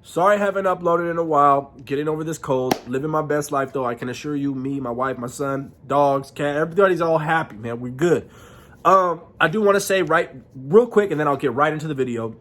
Sorry I haven't uploaded in a while. Getting over this cold. Living my best life, though. I can assure you, me, my wife, my son, dogs, cat, everybody's all happy, man. We're good. I do want to say real quick, and then I'll get right into the video.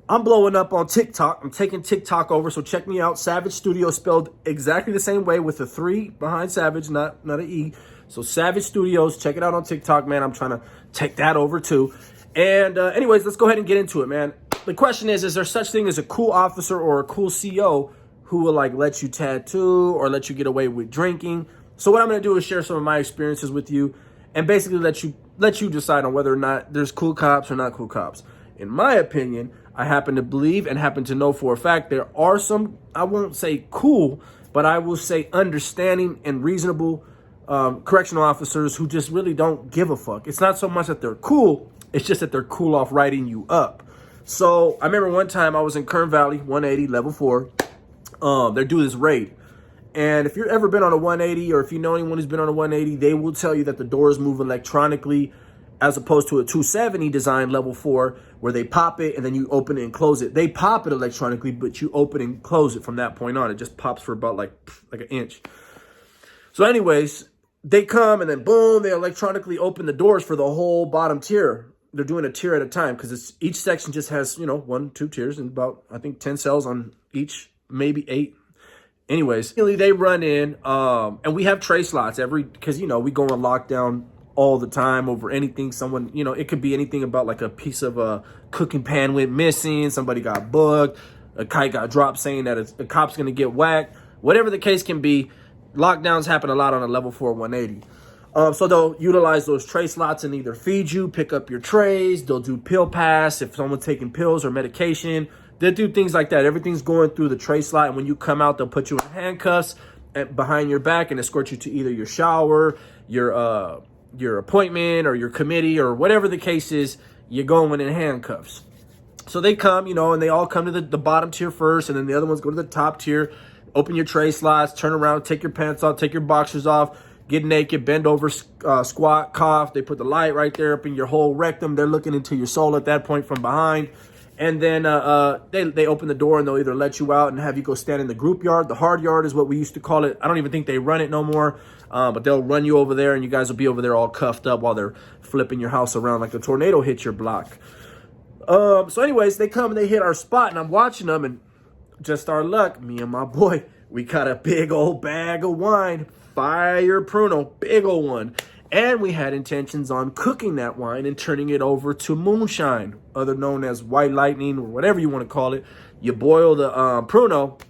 I'm blowing up on TikTok. I'm taking TikTok over, so check me out. Savage Studio, spelled exactly the same way with a 3 behind Savage, not an E. So Savage Studios, check it out on TikTok, man. I'm trying to take that over too. And anyways, let's go ahead and get into it, man. The question is there such thing as a cool officer or a cool CO who will like let you tattoo or let you get away with drinking? So what I'm going to do is share some of my experiences with you and basically let you decide on whether or not there's cool cops or not cool cops. In my opinion, I happen to believe and happen to know for a fact there are some, I won't say cool, but I will say understanding and reasonable correctional officers who just really don't give a fuck. It's not so much that they're cool, it's just that they're cool off writing you up. So I remember one time I was in Kern Valley, 180, level 4. They're doing this raid. And if you've ever been on a 180 or if you know anyone who's been on a 180, they will tell you that the doors move electronically as opposed to a 270 design level 4 where they pop it and then you open it and close it. They pop it electronically, but you open and close it from that point on. It just pops for about like an inch. So anyways, they come and then boom, they electronically open the doors for the whole bottom tier. They're doing a tier at a time because each section just has, 1, 2 tiers and about, I think, 10 cells on each, maybe 8. Anyways, they run in and we have tray slots because, we go on lockdown all the time over anything. Someone, it could be anything about like a piece of a cooking pan went missing. Somebody got bugged. A kite got dropped saying that a cop's going to get whacked. Whatever the case can be, lockdowns happen a lot on a level 4 180. So they'll utilize those tray slots and either feed you, pick up your trays. They'll do pill pass if someone's taking pills or medication. They'll do things like that. Everything's going through the tray slot. And when you come out, they'll put you in handcuffs behind your back and escort you to either your shower, your appointment or your committee or whatever the case is. You're going in handcuffs. So they come, and they all come to the bottom tier first. And then the other ones go to the top tier. Open your tray slots, turn around, take your pants off, take your boxers off. Get naked, bend over, squat, cough. They put the light right there up in your whole rectum. They're looking into your soul at that point from behind. And then they open the door and they'll either let you out and have you go stand in the group yard. The hard yard is what we used to call it. I don't even think they run it no more. But they'll run you over there and you guys will be over there all cuffed up while they're flipping your house around like a tornado hit your block. So anyways, they come and they hit our spot and I'm watching them and just our luck, me and my boy, we got a big old bag of wine. Fire Pruno, big old one. And we had intentions on cooking that wine and turning it over to moonshine, other known as white lightning or whatever you want to call it. You boil the Pruno,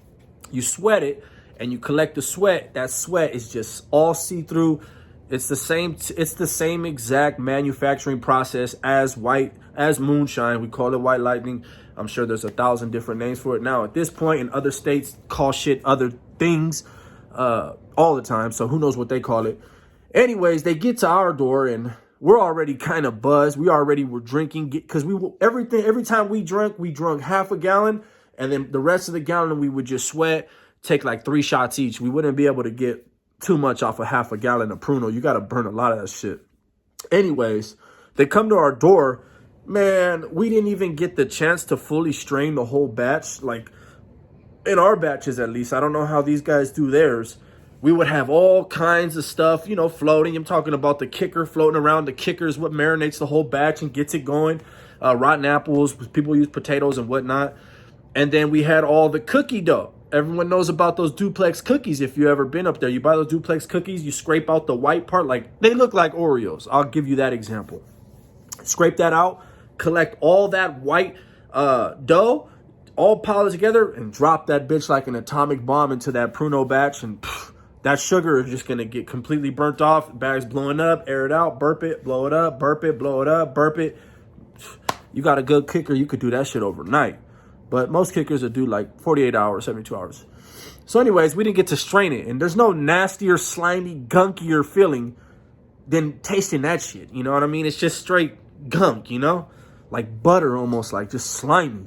you sweat it, and you collect the sweat. That sweat is just all see-through. It's the same exact manufacturing process as moonshine. We call it white lightning. I'm sure there's 1,000 different names for it now. At this point, in other states, call shit other things. All the time, so who knows what they call it. Anyways, they get to our door and we're already kind of buzzed. We already were drinking because every time we drunk half a gallon, and then the rest of the gallon we would just sweat, take like 3 shots each. We wouldn't be able to get too much off of half a gallon of Pruno. You got to burn a lot of that shit. Anyways, they come to our door. Man, we didn't even get the chance to fully strain the whole batch. Like in our batches, at least. I don't know how these guys do theirs. We would have all kinds of stuff, floating. I'm talking about the kicker floating around. The kicker is what marinates the whole batch and gets it going. Rotten apples, people use potatoes and whatnot. And then we had all the cookie dough. Everyone knows about those duplex cookies if you've ever been up there. You buy those duplex cookies, you scrape out the white part. Like, they look like Oreos. I'll give you that example. Scrape that out, collect all that white dough, all pile it together, and drop that bitch like an atomic bomb into that Pruno batch, and that sugar is just going to get completely burnt off. The bag's blowing up, air it out, burp it, blow it up, burp it, blow it up, burp it. You got a good kicker, you could do that shit overnight. But most kickers will do like 48 hours, 72 hours. So anyways, we didn't get to strain it. And there's no nastier, slimy, gunkier feeling than tasting that shit. You know what I mean? It's just straight gunk, like butter almost, like just slimy.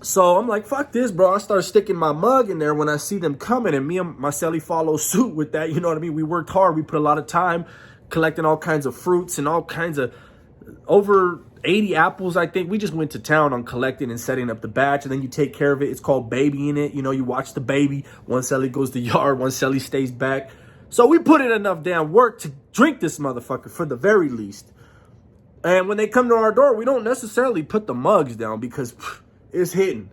So I'm like, fuck this, bro. I start sticking my mug in there when I see them coming, and me and my celly follow suit with that. You know what I mean? We worked hard. We put a lot of time collecting all kinds of fruits and all kinds of 80 apples, I think. We just went to town on collecting and setting up the batch, and then you take care of it. It's called babying it. You know, you watch the baby. One celly goes to yard, one celly stays back. So we put in enough damn work to drink this motherfucker for the very least. And when they come to our door, we don't necessarily put the mugs down because it's hitting.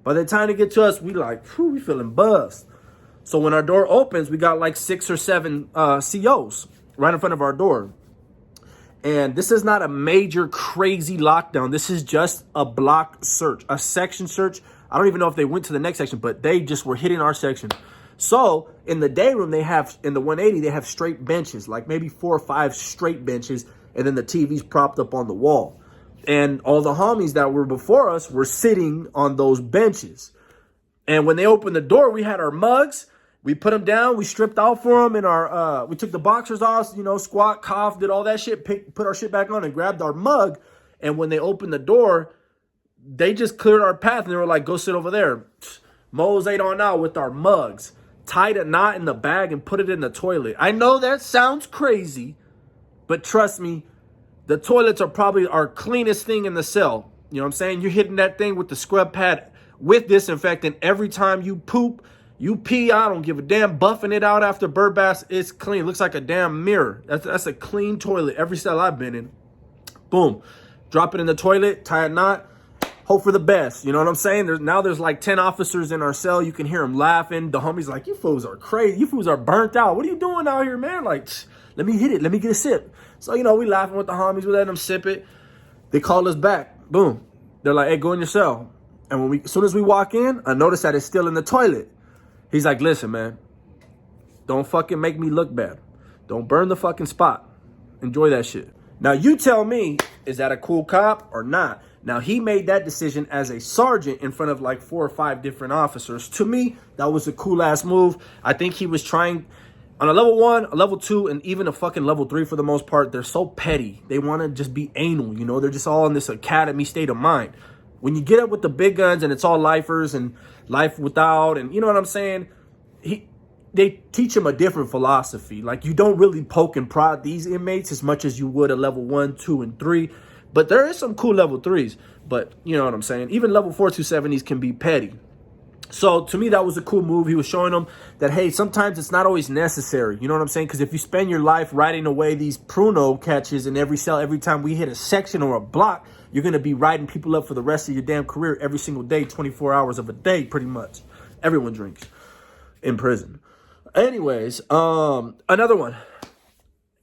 By the time they get to us, we like, we feeling buzzed. So when our door opens, we got like 6 or 7 COs right in front of our door. And this is not a major crazy lockdown. This is just a block search, a section search. I don't even know if they went to the next section, but they just were hitting our section. So in the day room, they have, in the 180, they have straight benches, like maybe 4 or 5 straight benches. And then the TV's propped up on the wall. And all the homies that were before us were sitting on those benches. And when they opened the door, we had our mugs. We put them down. We stripped out for them. And we took the boxers off, you know, squat, cough, did all that shit, put our shit back on and grabbed our mug. And when they opened the door, they just cleared our path. And they were like, go sit over there. Mo's ate on out with our mugs. Tied a knot in the bag and put it in the toilet. I know that sounds crazy. But trust me, the toilets are probably our cleanest thing in the cell. You know what I'm saying? You're hitting that thing with the scrub pad with disinfectant. Every time you poop, you pee, I don't give a damn. Buffing it out after bird baths, it's clean. It looks like a damn mirror. That's a clean toilet. Every cell I've been in. Boom. Drop it in the toilet, tie a knot. Hope for the best. You know what I'm saying? There's like 10 officers in our cell. You can hear them laughing. The homies like, you fools are crazy. You fools are burnt out. What are you doing out here, man? Like, let me hit it. Let me get a sip. So, you know, we laughing with the homies. We letting them sip it. They called us back. Boom. They're like, hey, go in your cell. And as soon as we walk in, I notice that it's still in the toilet. He's like, listen, man, don't fucking make me look bad. Don't burn the fucking spot. Enjoy that shit. Now, you tell me, is that a cool cop or not? Now, he made that decision as a sergeant in front of like 4 or 5 different officers. To me, that was a cool-ass move. I think he was trying... On a level 1, a level 2, and even a fucking level 3 for the most part, they're so petty. They want to just be anal, you know? They're just all in this academy state of mind. When you get up with the big guns and it's all lifers and life without, and you know what I'm saying? They teach them a different philosophy. Like, you don't really poke and prod these inmates as much as you would a level 1, 2, and 3. But there is some cool level 3s. But you know what I'm saying? Even level 4 270s can be petty. So to me, that was a cool move. He was showing them that, hey, sometimes it's not always necessary. You know what I'm saying? Because if you spend your life riding away these pruno catches in every cell, every time we hit a section or a block, you're going to be riding people up for the rest of your damn career every single day, 24 hours of a day, pretty much. Everyone drinks in prison. Anyways, another one.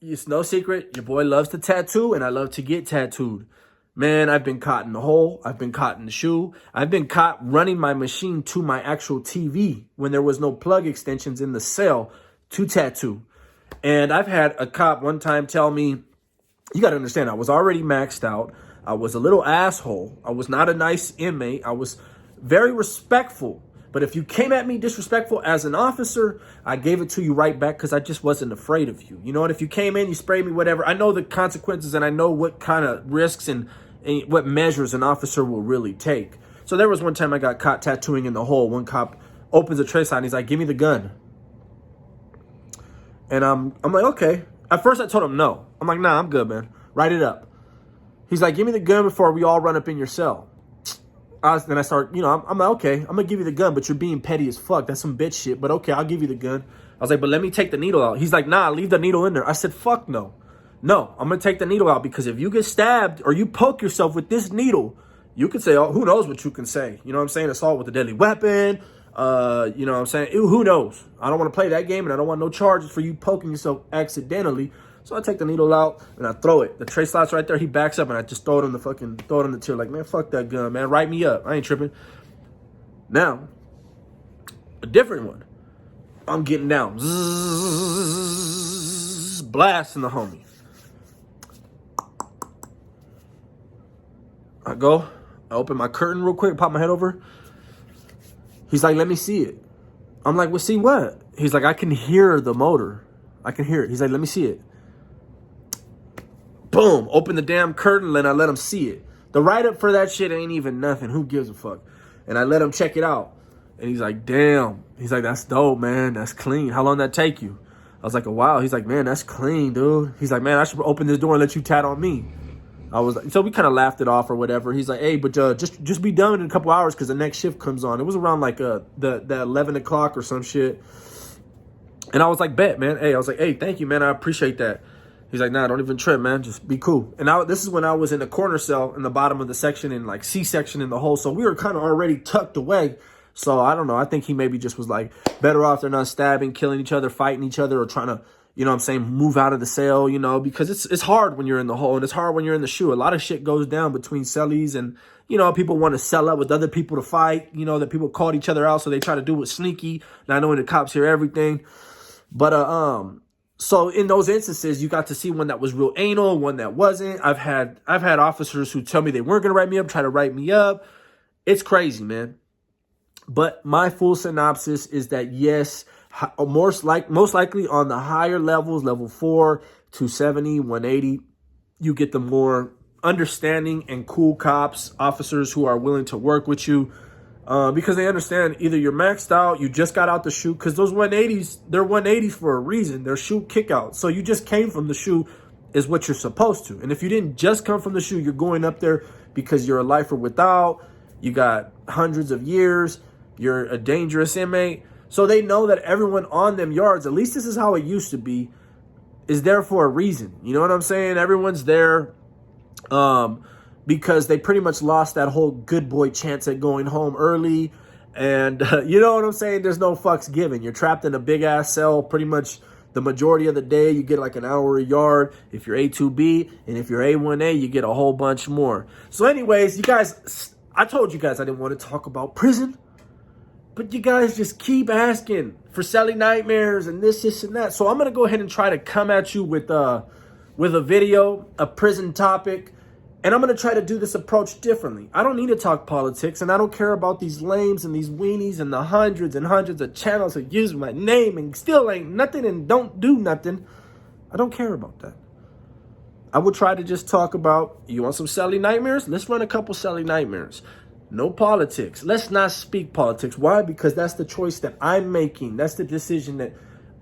It's no secret. Your boy loves to tattoo, and I love to get tattooed. Man, I've been caught in the hole. I've been caught in the shoe. I've been caught running my machine to my actual TV when there was no plug extensions in the cell to tattoo. And I've had a cop one time tell me, you got to understand, I was already maxed out. I was a little asshole. I was not a nice inmate. I was very respectful. But if you came at me disrespectful as an officer, I gave it to you right back because I just wasn't afraid of you. You know what? If you came in, you sprayed me, whatever. I know the consequences and I know what kind of risks and what measures an officer will really take. So there was one time I got caught tattooing in the hole. One cop opens a tray sign. He's like, give me the gun. And I'm like, okay. At first I told him no. I'm like, nah, I'm good, man. Write it up. He's like, give me the gun before we all run up in your cell. Then I start, you know, I'm like, okay, I'm going to give you the gun, but you're being petty as fuck. That's some bitch shit. But okay, I'll give you the gun. I was like, but let me take the needle out. He's like, nah, leave the needle in there. I said, fuck no. No, I'm going to take the needle out because if you get stabbed or you poke yourself with this needle, you could say, oh, who knows what you can say. You know what I'm saying? Assault with a deadly weapon. You know what I'm saying? Ew, who knows? I don't want to play that game and I don't want no charges for you poking yourself accidentally. So I take the needle out and I throw it. The tray slot's right there. He backs up and I just throw it on the chair. Like, man, fuck that gun, man. Write me up. I ain't tripping. Now, a different one. I'm getting down. Zzz, blasting the homie. I open my curtain real quick, pop my head over. He's like, let me see it. I'm like, well, see what? He's like, I can hear the motor. I can hear it. He's like, let me see it. Boom, open the damn curtain and I let him see it. The write-up for that shit ain't even nothing. Who gives a fuck? And I let him check it out. And he's like, damn. He's like, that's dope, man. That's clean. How long did that take you? I was like, a while. He's like, man, that's clean, dude. He's like, man, I should open this door and let you tat on me. I was so we kind of laughed it off or whatever. He's like, hey, but just be done in a couple hours because the next shift comes on. It was around like the 11 o'clock or some shit. And I was like, bet, man. Hey, I was like, hey, thank you, man. I appreciate that. He's like, nah, don't even trip, man. Just be cool. And this is when I was in the corner cell in the bottom of the section in like C-section in the hole. So we were kind of already tucked away. So I don't know. I think he maybe just was like, better off they're not stabbing, killing each other, fighting each other, or trying to, you know what I'm saying, move out of the cell, you know, because it's hard when you're in the hole and it's hard when you're in the shoe. A lot of shit goes down between cellies and, you know, people want to sell up with other people to fight, you know, that people called each other out. So they try to do it sneaky, not knowing the cops hear everything. But, so in those instances, you got to see one that was real anal, one that wasn't. I've had officers who tell me they weren't going to write me up, try to write me up. It's crazy, man. But my full synopsis is that, yes, most likely on the higher levels, level 4, 270, 180, you get the more understanding and cool cops, officers who are willing to work with you. Because they understand either you're maxed out, you just got out the chute, because those 180s, they're 180s for a reason. They're chute kick out. So you just came from the chute is what you're supposed to. And if you didn't just come from the chute, you're going up there because you're a lifer without, you got hundreds of years, you're a dangerous inmate. So they know that everyone on them yards, at least this is how it used to be, is there for a reason. You know what I'm saying? Everyone's there because they pretty much lost that whole good boy chance at going home early. And you know what I'm saying? There's no fucks given. You're trapped in a big ass cell pretty much the majority of the day. You get like an hour a yard if you're A2B, and if you're A1A, you get a whole bunch more. So anyways, you guys, I told you guys I didn't want to talk about prison, but you guys just keep asking for Cellie Nightmares and this and that. So I'm going to go ahead and try to come at you with a video, a prison topic. And I'm going to try to do this approach differently. I don't need to talk politics, and I don't care about these lames and these weenies and the hundreds and hundreds of channels that use my name and still ain't nothing and don't do nothing. I don't care about that. I will try to just talk about, you want some Cellie Nightmares? Let's run a couple Cellie Nightmares. No politics. Let's not speak politics. Why? Because that's the choice that I'm making. That's the decision that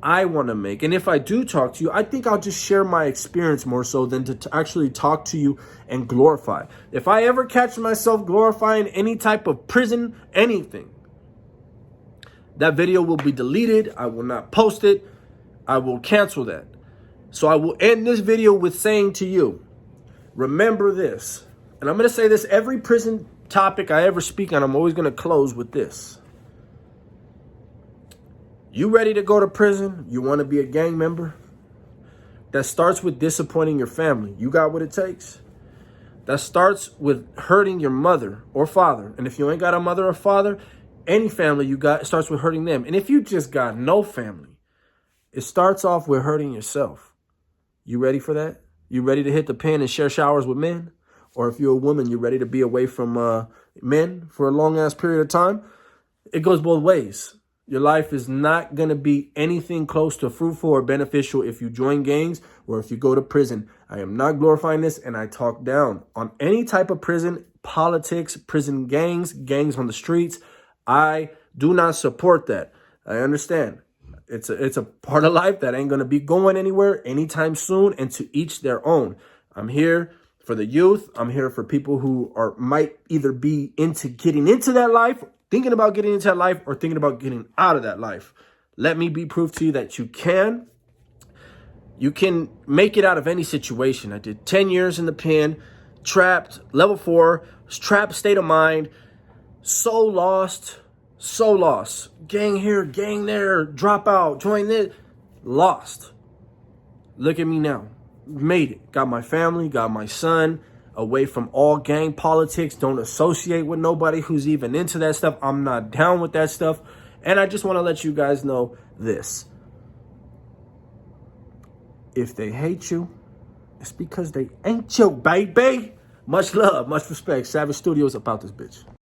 I want to make. And if I do talk to you, I think I'll just share my experience more so than to actually talk to you and glorify. If I ever catch myself glorifying any type of prison, anything, that video will be deleted. I will not post it. I will cancel that. So I will end this video with saying to you, remember this. And I'm going to say this every prison topic I ever speak on. I'm always going to close with this. You ready to go to prison? You want to be a gang member? That starts with disappointing your family. You got what it takes? That starts with hurting your mother or father. And if you ain't got a mother or father, any family you got, it starts with hurting them. And if you just got no family, it starts off with hurting yourself. You ready for that? You ready to hit the pen and share showers with men? Or if you're a woman, you ready to be away from men for a long ass period of time? It goes both ways. Your life is not going to be anything close to fruitful or beneficial if you join gangs or if you go to prison. I am not glorifying this, and I talk down on any type of prison, politics, prison gangs, gangs on the streets. I do not support that. I understand. It's a part of life that ain't going to be going anywhere anytime soon, and to each their own. I'm here for the youth. I'm here for people who might either be into getting into that life, thinking about getting into that life, or thinking about getting out of that life. Let me be proof to you that you can. You can make it out of any situation. I did 10 years in the pen, trapped, level 4, trapped state of mind, so lost. Gang here, gang there, drop out, join this. Lost. Look at me now. Made it. Got my family, got my son, away from all gang politics. Don't associate with nobody who's even into that stuff. I'm not down with that stuff. And I just want to let you guys know this. If they hate you, it's because they ain't you, baby. Much love, much respect. Savage Studios about this bitch.